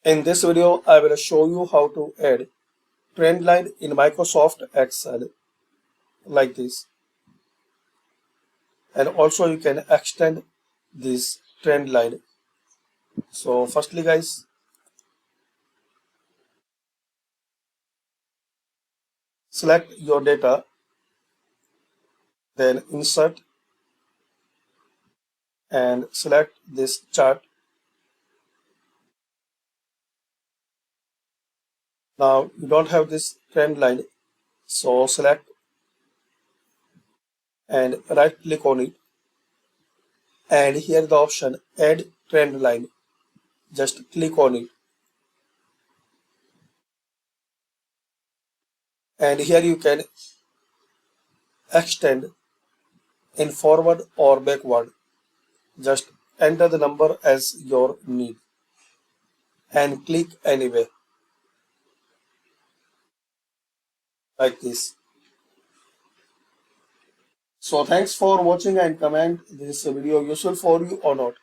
In this video, I will show you how to add Trendline in Microsoft Excel like this. And also you can extend this Trendline. So firstly guys, select your data, then insert and select this chart. Now you don't have this Trendline, so select and right click on it. And here the option add Trendline. Just click on it. And here you can extend in forward or backward. Just enter the number as your need and click anyway like this. So thanks for watching and comment this video useful for you or not.